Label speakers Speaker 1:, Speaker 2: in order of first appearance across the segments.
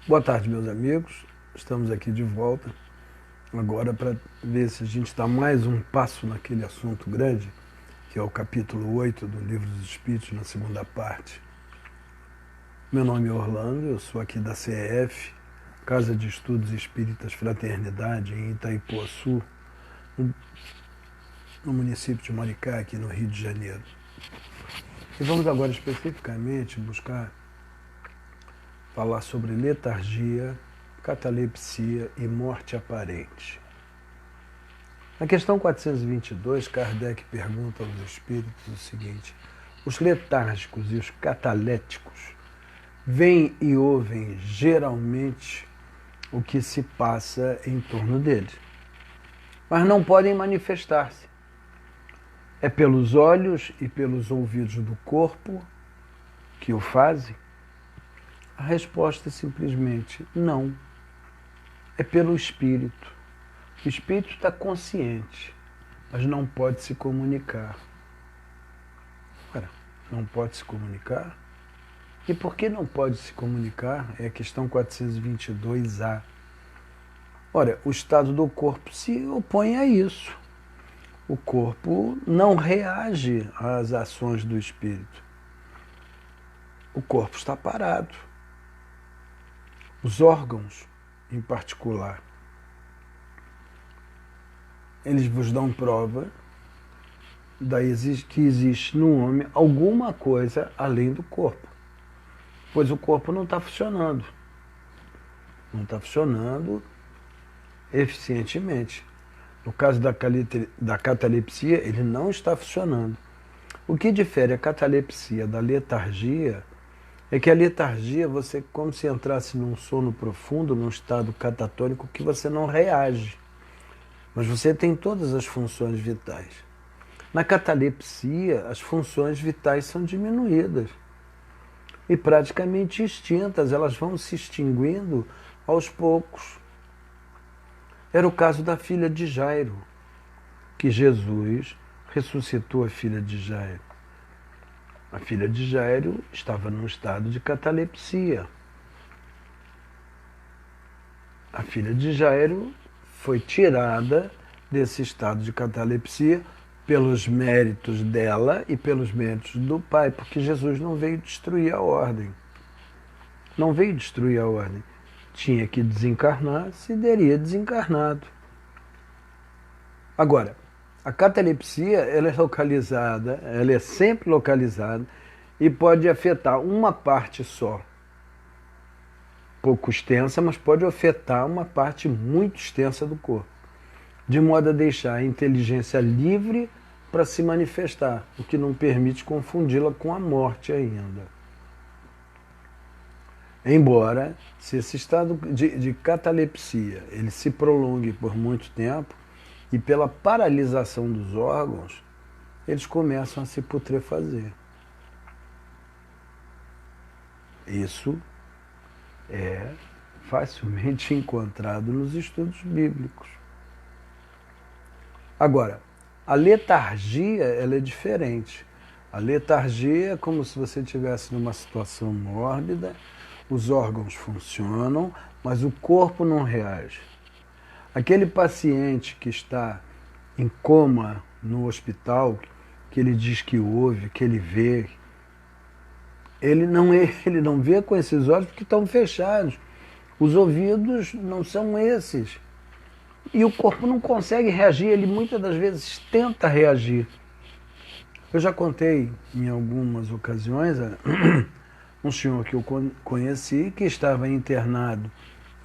Speaker 1: Boa tarde, meus amigos. Estamos aqui de volta agora para ver se a gente dá mais um passo naquele assunto grande, que é o capítulo 8 do Livro dos Espíritos, na segunda parte. Meu nome é Orlando, eu sou aqui da CEF, Casa de Estudos Espíritas Fraternidade, em Itaipuaçu, no município de Maricá, aqui no Rio de Janeiro. E vamos agora especificamente buscar falar sobre letargia, catalepsia e morte aparente. Na questão 422, Kardec pergunta aos espíritos o seguinte: os letárgicos e os cataléticos veem e ouvem geralmente o que se passa em torno deles, mas não podem manifestar-se. É pelos olhos e pelos ouvidos do corpo que o fazem? A resposta é simplesmente não. É pelo espírito. O espírito está consciente, mas não pode se comunicar. Ora, não pode se comunicar? E por que não pode se comunicar? É a questão 422A. Ora, o estado do corpo se opõe a isso. O corpo não reage às ações do espírito. O corpo está parado. Os órgãos, em particular, eles vos dão prova que existe no homem alguma coisa além do corpo. Pois o corpo não está funcionando. Não está funcionando eficientemente. No caso da catalepsia, ele não está funcionando. O que difere a catalepsia da letargia é que a letargia, você como se entrasse num sono profundo, num estado catatônico que você não reage. Mas você tem todas as funções vitais. Na catalepsia, as funções vitais são diminuídas e praticamente extintas, elas vão se extinguindo aos poucos. Era o caso da filha de Jairo, que Jesus ressuscitou a filha de Jairo. A filha de Jairo estava num estado de catalepsia. A filha de Jairo foi tirada desse estado de catalepsia pelos méritos dela e pelos méritos do Pai, porque Jesus não veio destruir a ordem. Não veio destruir a ordem. Tinha que desencarnar, se teria desencarnado. Agora, a catalepsia, ela é localizada, ela é sempre localizada e pode afetar uma parte só. Pouco extensa, mas pode afetar uma parte muito extensa do corpo, de modo a deixar a inteligência livre para se manifestar, o que não permite confundi-la com a morte ainda. Embora, se esse estado de catalepsia ele se prolongue por muito tempo, e pela paralisação dos órgãos, eles começam a se putrefazer. Isso é facilmente encontrado nos estudos bíblicos. Agora, a letargia ela é diferente. A letargia é como se você estivesse numa situação mórbida, os órgãos funcionam, mas o corpo não reage. Aquele paciente que está em coma no hospital, que ele diz que ouve, que ele vê, ele não vê com esses olhos porque estão fechados. Os ouvidos não são esses. E o corpo não consegue reagir, ele muitas das vezes tenta reagir. Eu já contei em algumas ocasiões um senhor que eu conheci, que estava internado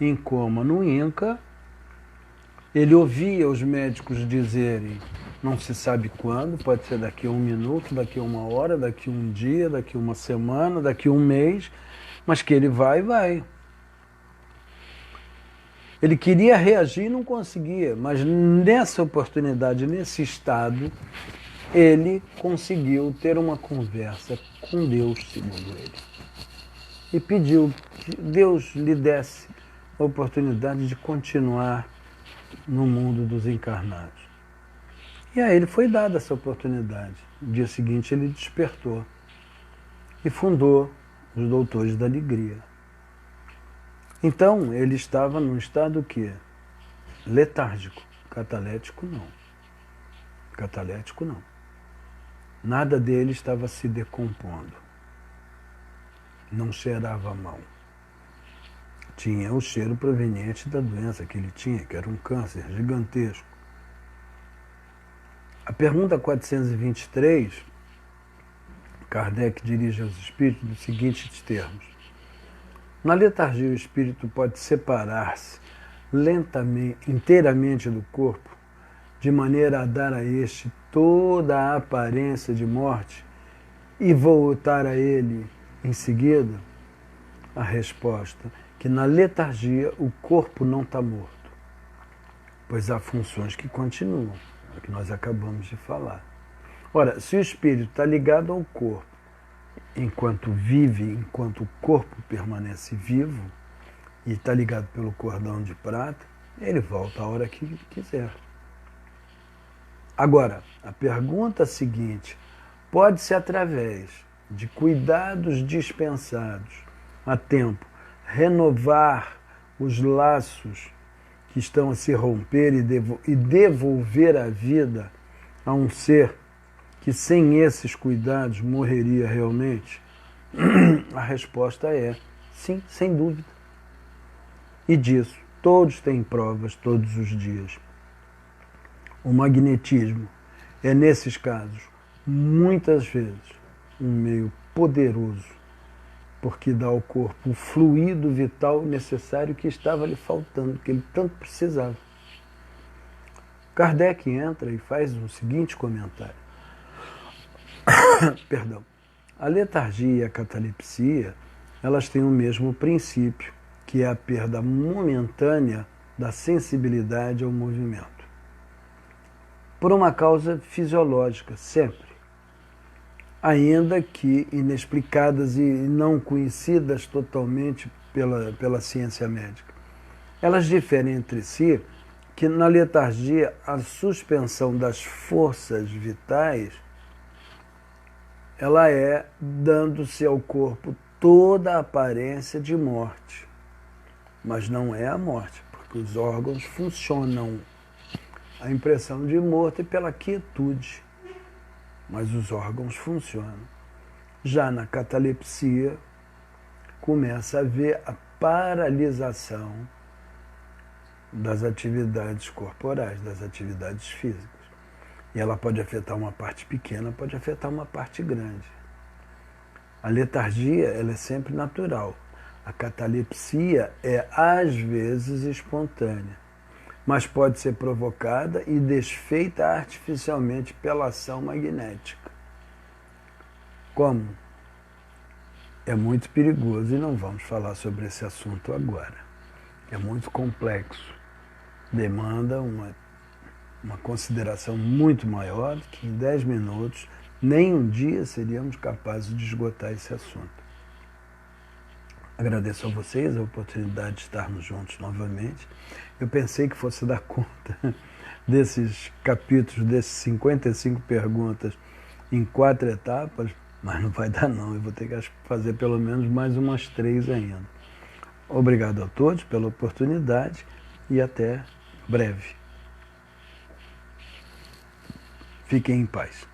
Speaker 1: em coma no INCA. Ele ouvia os médicos dizerem, não se sabe quando, pode ser daqui a 1 minuto, daqui a 1 hora, daqui a 1 dia, daqui a 1 semana, daqui a 1 mês, mas que ele vai. Ele queria reagir e não conseguia, mas nessa oportunidade, nesse estado, ele conseguiu ter uma conversa com Deus, segundo ele. E pediu que Deus lhe desse a oportunidade de continuar no mundo dos encarnados. E a ele foi dada essa oportunidade. No dia seguinte ele despertou e fundou os Doutores da Alegria. Então, ele estava num estado o quê? Letárgico. Catalético, não. Catalético, não. Nada dele estava se decompondo. Não cheirava mal. Tinha o cheiro proveniente da doença que ele tinha, que era um câncer gigantesco. A pergunta 423, Kardec dirige aos espíritos nos seguintes termos. Na letargia, o espírito pode separar-se lentamente, inteiramente do corpo, de maneira a dar a este toda a aparência de morte e voltar a ele em seguida? A resposta, que na letargia o corpo não está morto, pois há funções que continuam, é o que nós acabamos de falar. Ora, se o espírito está ligado ao corpo, enquanto vive, enquanto o corpo permanece vivo, e está ligado pelo cordão de prata, ele volta a hora que quiser. Agora, a pergunta seguinte, pode-se através de cuidados dispensados a tempo, renovar os laços que estão a se romper e devolver a vida a um ser que sem esses cuidados morreria realmente? A resposta é sim, sem dúvida. E disso todos têm provas todos os dias. O magnetismo é, nesses casos, muitas vezes, um meio poderoso, porque dá ao corpo o fluido vital necessário que estava lhe faltando, que ele tanto precisava. Kardec entra e faz o seguinte comentário. Perdão. A letargia e a catalepsia, elas têm o mesmo princípio, que é a perda momentânea da sensibilidade ao movimento. Por uma causa fisiológica, sempre. Ainda que inexplicadas e não conhecidas totalmente pela ciência médica. Elas diferem entre si que na letargia a suspensão das forças vitais ela é dando-se ao corpo toda a aparência de morte. Mas não é a morte, porque os órgãos funcionam. A impressão de morto é pela quietude, mas os órgãos funcionam. Já na catalepsia, começa a haver a paralisação das atividades corporais, das atividades físicas. E ela pode afetar uma parte pequena, pode afetar uma parte grande. A letargia, ela é sempre natural. A catalepsia é, às vezes, espontânea, mas pode ser provocada e desfeita artificialmente pela ação magnética. Como? É muito perigoso e não vamos falar sobre esse assunto agora. É muito complexo. Demanda uma consideração muito maior, que em 10 minutos, nem um dia seríamos capazes de esgotar esse assunto. Agradeço a vocês a oportunidade de estarmos juntos novamente. Eu pensei que fosse dar conta desses capítulos, desses 55 perguntas em 4 etapas, mas não vai dar não, eu vou ter que fazer pelo menos mais umas 3 ainda. Obrigado a todos pela oportunidade e até breve. Fiquem em paz.